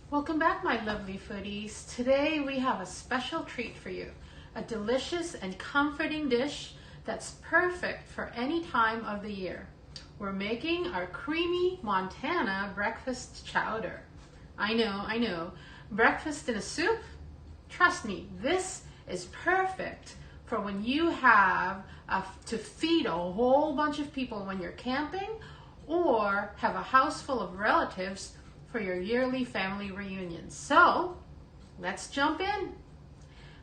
Welcome back, my lovely foodies. Today we have a special treat for you. A delicious and comforting dish that's perfect for any time of the year. We're making our creamy Montana Breakfast Chowder. I know. Breakfast in a soup? Trust me, this is perfect for when you have to feed a whole bunch of people when you're camping or have a house full of relatives for your yearly family reunion. So let's jump in.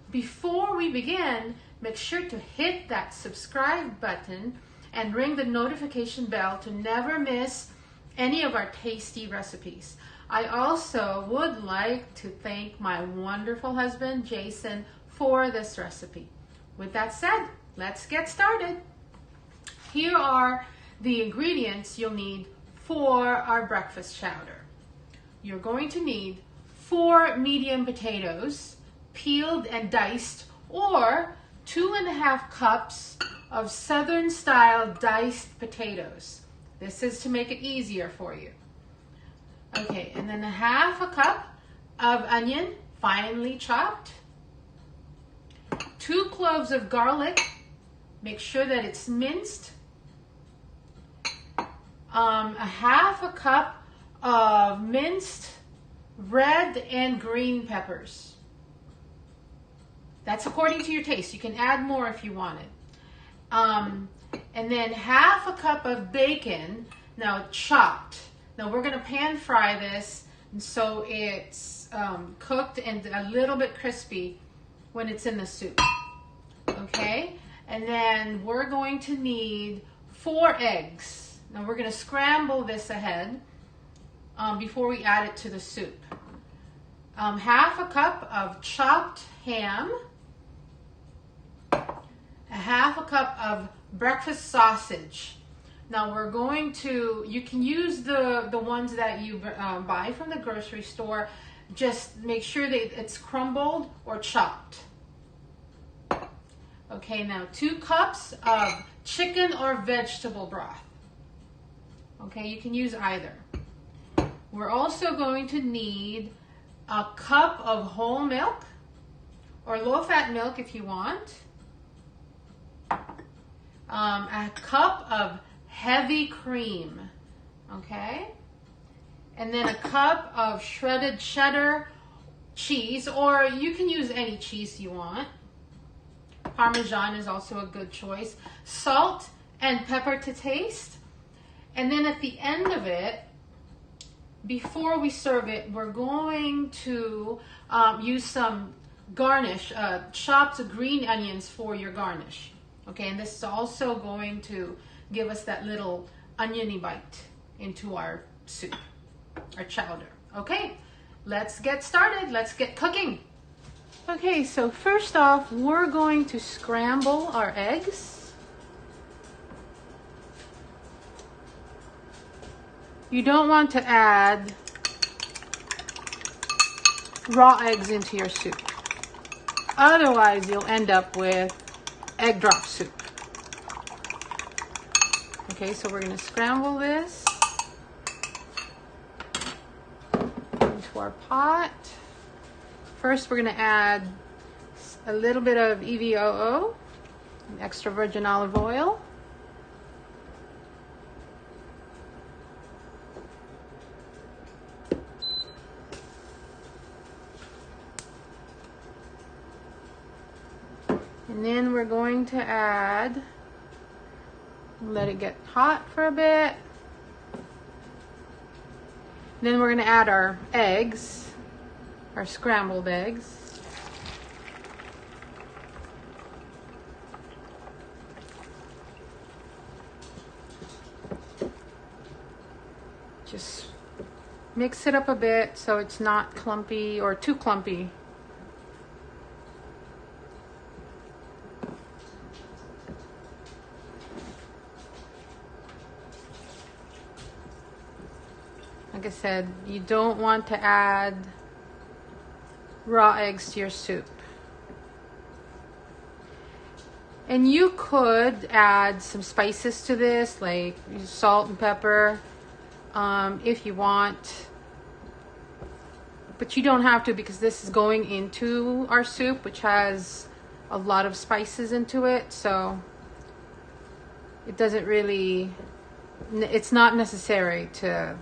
Before we begin, make sure to hit that subscribe button and ring the notification bell to never miss any of our tasty recipes. I also would like to thank my wonderful husband, Jason, for this recipe. With that said, let's get started. Here are the ingredients you'll need for our breakfast chowder. You're going to need 4 medium potatoes, peeled and diced, or 2.5 cups of Southern style diced potatoes. This is to make it easier for you. Okay, and then 1/2 cup of onion, finely chopped. 2 cloves of garlic, make sure that it's minced. 1/2 cup of minced red and green peppers. That's according to your taste. You can add more if you want it. And then 1/2 cup of bacon, now chopped. Now we're going to pan fry this so it's cooked and a little bit crispy when it's in the soup. Okay? And then we're going to need 4 eggs. Now we're going to scramble this ahead before we add it to the soup. 1/2 cup of chopped ham. 1/2 cup of breakfast sausage. Now we're going to, you can use the ones that you buy from the grocery store. Just make sure that it's crumbled or chopped. Okay, now 2 cups of chicken or vegetable broth. Okay, you can use either. We're also going to need a cup of whole milk or low-fat milk if you want. A cup of heavy cream, okay? And then a cup of shredded cheddar cheese, or you can use any cheese you want. Parmesan is also a good choice. Salt and pepper to taste. And then at the end of it, before we serve it, we're going to use some garnish, chopped green onions for your garnish. Okay, and this is also going to give us that little oniony bite into our soup, our chowder. Okay, let's get started. Let's get cooking. Okay, so first off, we're going to scramble our eggs. You don't want to add raw eggs into your soup. Otherwise, you'll end up with egg drop soup. Okay, so we're going to scramble this into our pot. First, we're going to add a little bit of EVOO, extra virgin olive oil. And then we're going to add, let it get hot for a bit. Then we're going to add our eggs, our scrambled eggs. Just mix it up a bit so it's not clumpy or too clumpy. Like I said, you don't want to add raw eggs to your soup. And you could add some spices to this, like salt and pepper, if you want. but you don't have to, because this is going into our soup, which has a lot of spices into it, so it doesn't really, it's not necessary to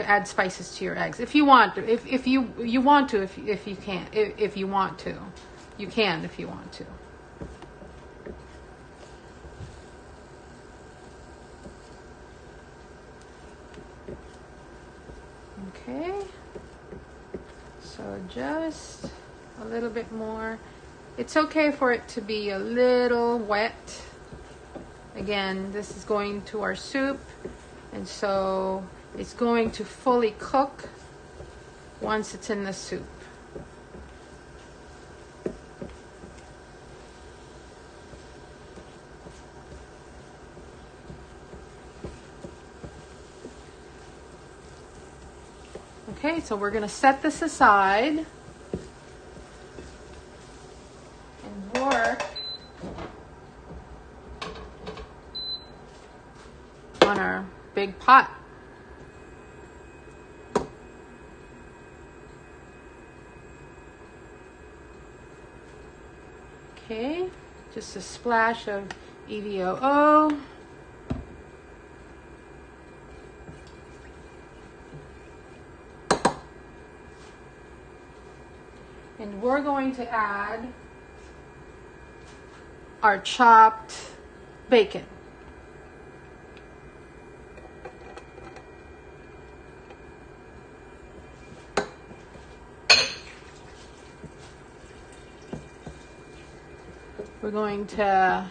add spices to your eggs. If you want to, if you want to, if you can, if you want to, you can if you want to. Okay, so just a little bit more. It's okay for it to be a little wet. Again, this is going to our soup, and so it's going to fully cook once it's in the soup. Okay, so we're going to set this aside and work on our big pot. Okay, just a splash of EVOO. And we're going to add our chopped bacon. We're going to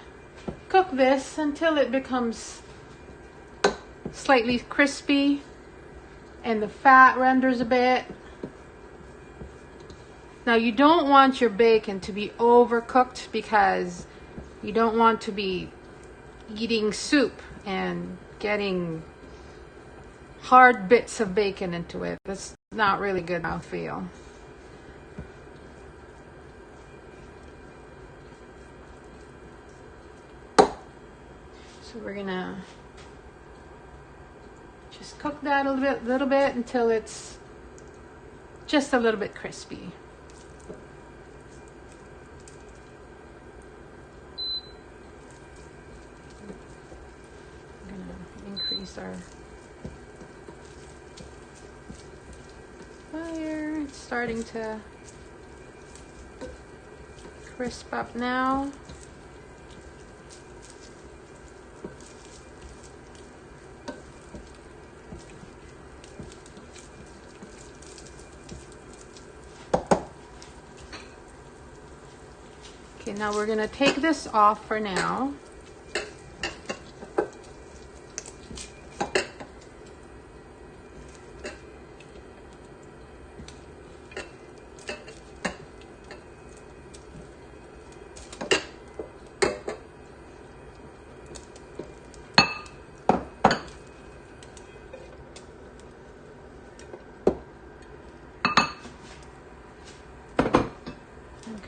cook this until it becomes slightly crispy and the fat renders a bit. Now, you don't want your bacon to be overcooked, because you don't want to be eating soup and getting hard bits of bacon into it. That's not really good mouthfeel. So we're gonna just cook that a little bit until it's just a little bit crispy. Increase our fire. It's starting to crisp up now. Okay, now we're going to take this off for now.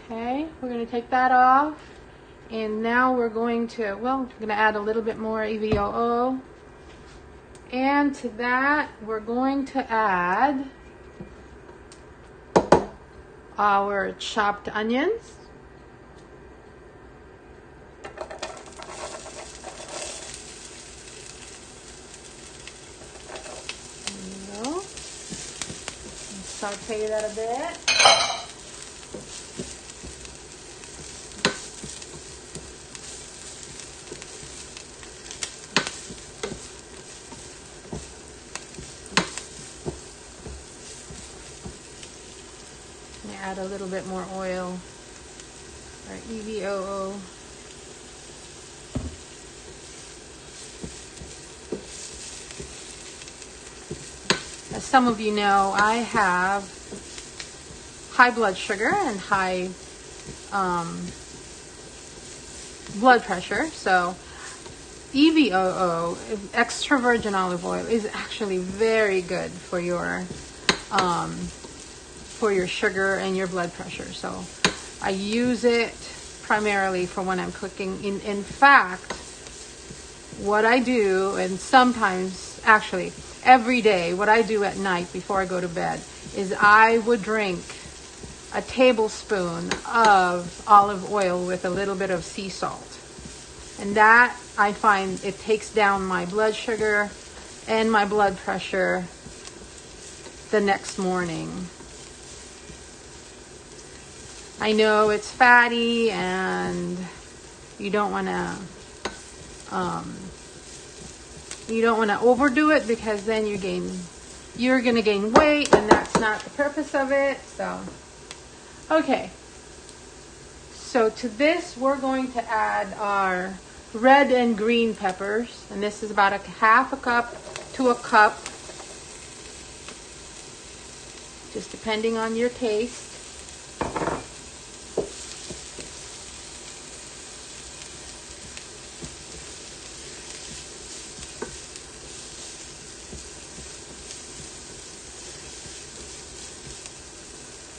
Okay, we're going to take that off, and now we're going to, add a little bit more EVOO, and to that we're going to add our chopped onions. There you go. And saute that a bit. Add a little bit more oil, our EVOO. As some of you know, I have high blood sugar and high blood pressure, so EVOO, extra virgin olive oil, is actually very good for your sugar and your blood pressure. So I use it primarily for when I'm cooking. In fact, what I do, and sometimes, actually, every day, what I do at night before I go to bed is I would drink a tablespoon of olive oil with a little bit of sea salt. And that, I find, it takes down my blood sugar and my blood pressure the next morning. I know it's fatty and you don't want to overdo it, because then you're going to gain weight, and that's not the purpose of it. So, okay. So to this, we're going to add our red and green peppers, and this is about a half a cup to a cup, just depending on your taste.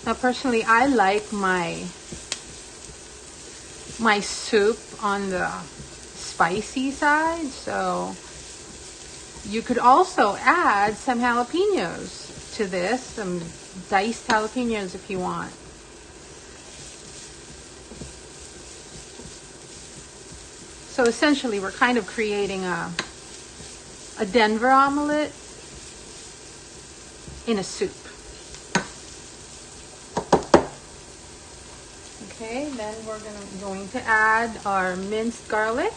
Now, personally, I like my soup on the spicy side, so you could also add some jalapenos to this, some diced jalapenos if you want. So essentially, we're kind of creating a Denver omelet in a soup. Okay, then we're going to add our minced garlic.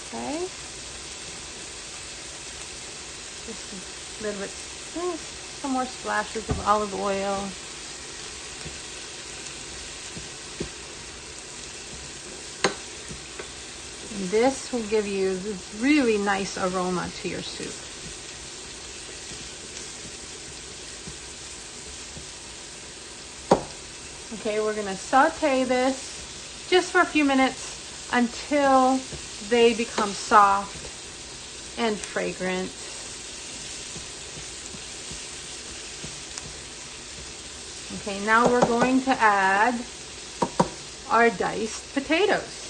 Okay. Just a little bit, some more splashes of olive oil. And this will give you this really nice aroma to your soup. Okay, we're going to saute this just for a few minutes until they become soft and fragrant. Okay, now we're going to add our diced potatoes.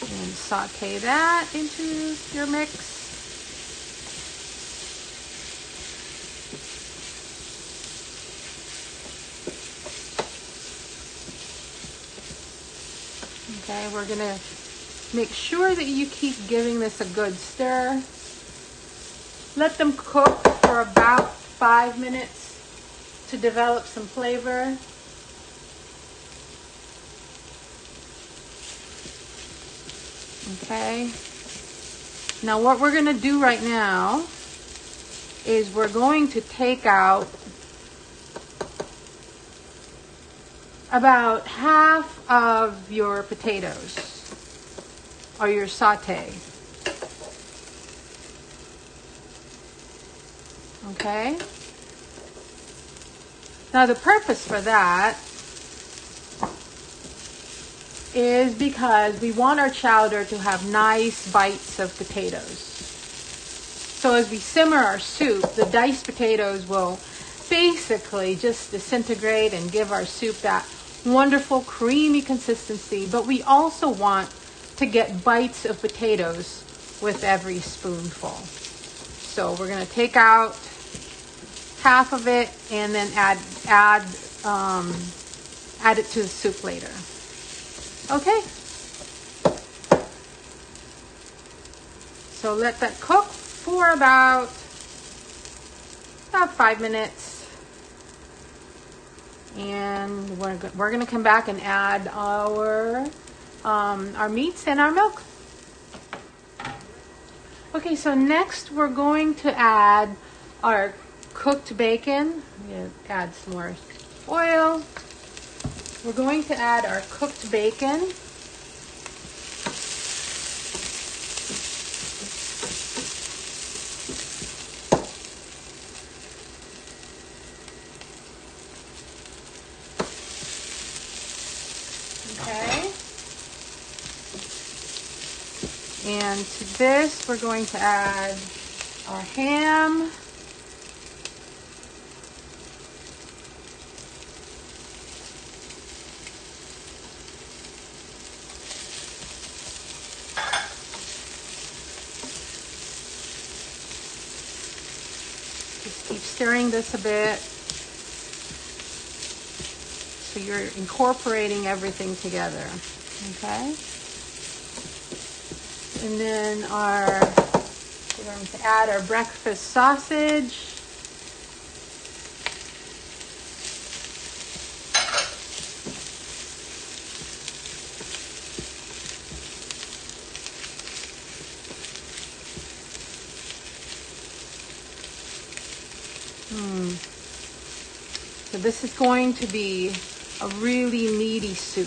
And saute that into your mix. Okay, we're going to make sure that you keep giving this a good stir. Let them cook for about 5 minutes to develop some flavor. Okay. Now what we're going to do right now is we're going to take out about half of your potatoes or your saute. Okay. Now the purpose for that is because we want our chowder to have nice bites of potatoes. So as we simmer our soup, the diced potatoes will basically just disintegrate and give our soup that wonderful creamy consistency, but we also want to get bites of potatoes with every spoonful. So we're going to take out half of it and then add it to the soup later. Okay. So let that cook for about 5 minutes. And we're going to come back and add our meats and our milk. Okay, so next we're going to add our cooked bacon. I'm going to add some more oil. We're going to add our cooked bacon. Okay. And to this, we're going to add our ham. Just keep stirring this a bit so you're incorporating everything together, okay? And then we're going to add our breakfast sausage. So this is going to be a really meaty soup.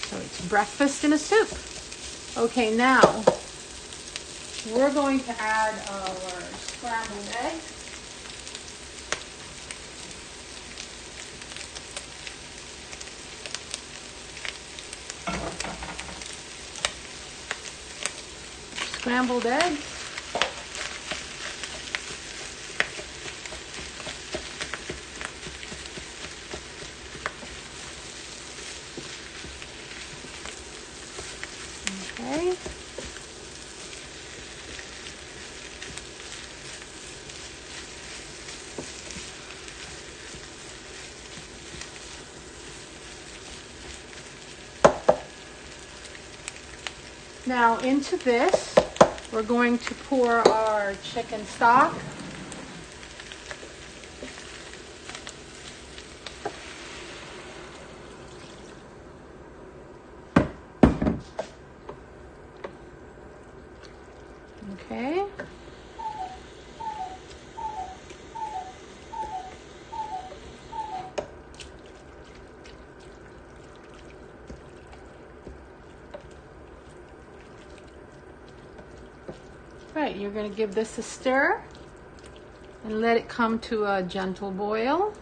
So it's breakfast in a soup. Okay, now we're going to add our scrambled egg. Scrambled eggs. Okay. Now into this, we're going to pour our chicken stock. Okay. Right, you're going to give this a stir and let it come to a gentle boil.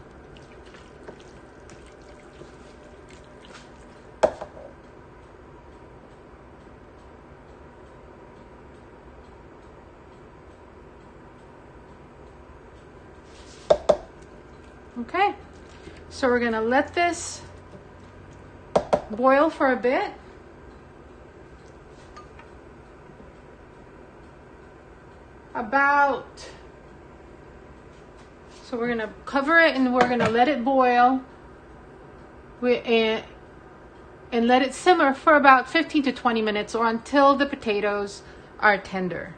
Okay, so we're going to let this boil for a bit. So we're going to cover it and we're going to let it boil and let it simmer for about 15 to 20 minutes or until the potatoes are tender.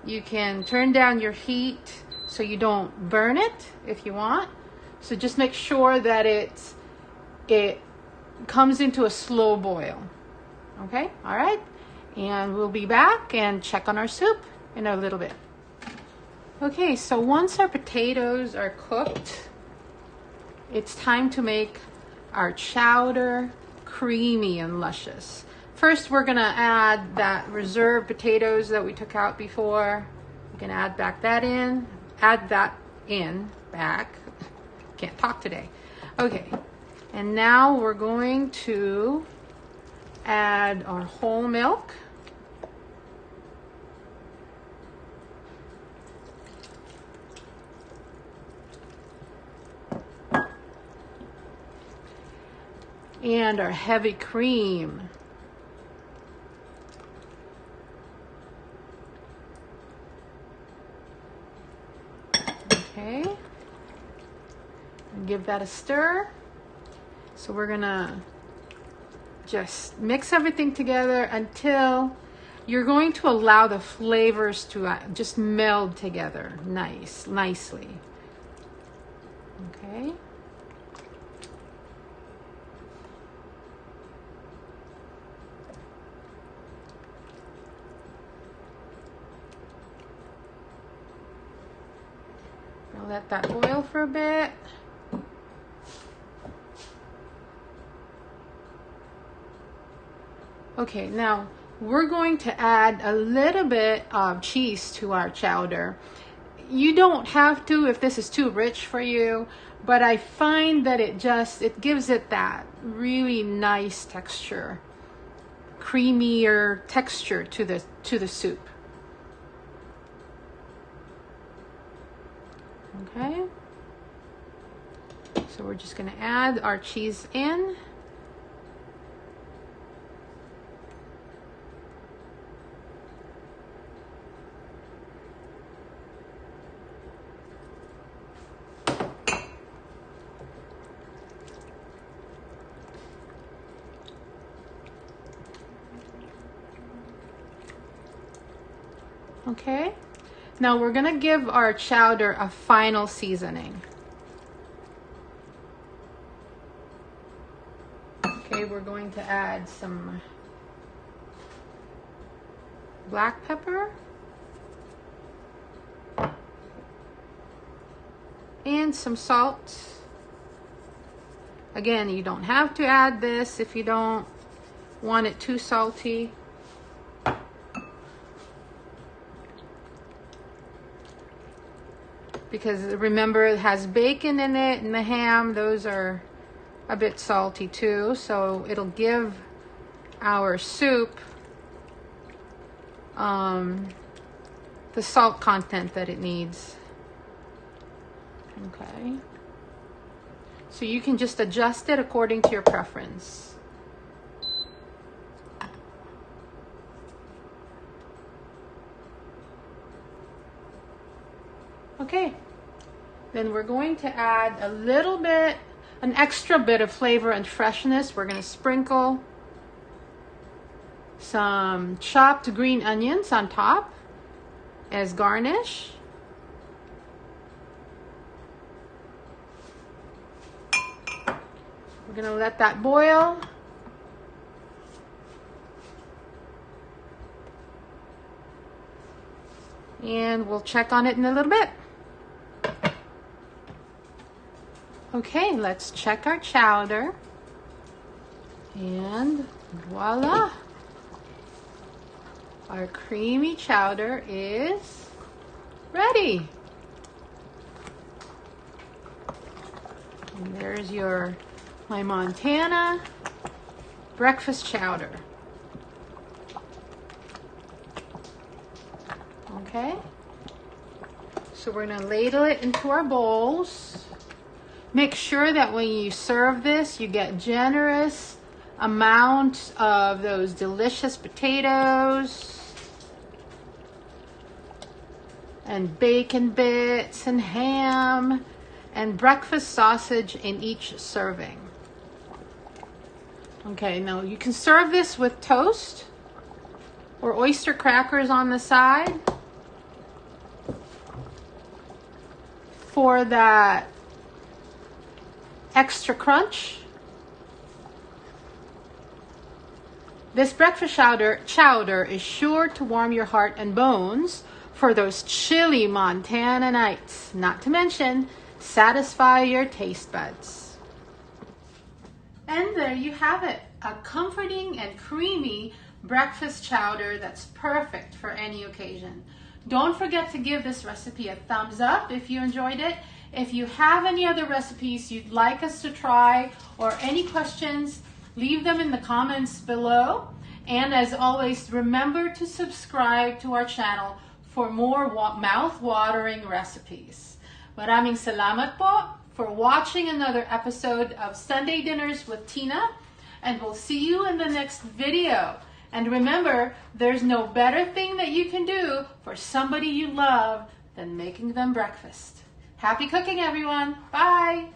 You can turn down your heat so you don't burn it if you want. So just make sure that it comes into a slow boil. Okay, all right. And we'll be back and check on our soup in a little bit. Okay, so once our potatoes are cooked, it's time to make our chowder creamy and luscious. First, we're gonna add that reserved potatoes that we took out before. You can add that in back. Can't talk today. Okay, and now we're going to add our whole milk. And our heavy cream. Okay. And give that a stir. So we're gonna just mix everything together until you're going to allow the flavors to just meld together nicely. Okay. I'll let that boil for a bit. Okay, now we're going to add a little bit of cheese to our chowder. you don't have to if this is too rich for you, but I find that it gives it that really nice texture, creamier texture to the soup. Okay, so we're just going to add our cheese in. Okay, now we're gonna give our chowder a final seasoning. Okay, we're going to add some black pepper and some salt. Again, you don't have to add this if you don't want it too salty. Because remember, it has bacon in it and the ham, those are a bit salty too, so it'll give our soup the salt content that it needs. Okay, so you can just adjust it according to your preference. Okay, then we're going to add a little bit, an extra bit of flavor and freshness. We're going to sprinkle some chopped green onions on top as garnish. We're going to let that boil. And we'll check on it in a little bit. Okay, let's check our chowder. And voila! Our creamy chowder is ready. And there's my Montana breakfast chowder. Okay, so we're gonna ladle it into our bowls. Make sure that when you serve this, you get generous amount of those delicious potatoes and bacon bits and ham and breakfast sausage in each serving. Okay, now you can serve this with toast or oyster crackers on the side for that extra crunch. This breakfast chowder is sure to warm your heart and bones for those chilly Montana nights, not to mention satisfy your taste buds. And there you have it, a comforting and creamy breakfast chowder that's perfect for any occasion. Don't forget to give this recipe a thumbs up if you enjoyed it. If you have any other recipes you'd like us to try or any questions, leave them in the comments below. And as always, remember to subscribe to our channel for more mouth-watering recipes. Maraming salamat po for watching another episode of Sunday Dinners with Tina, and we'll see you in the next video. And remember, there's no better thing that you can do for somebody you love than making them breakfast. Happy cooking, everyone. Bye.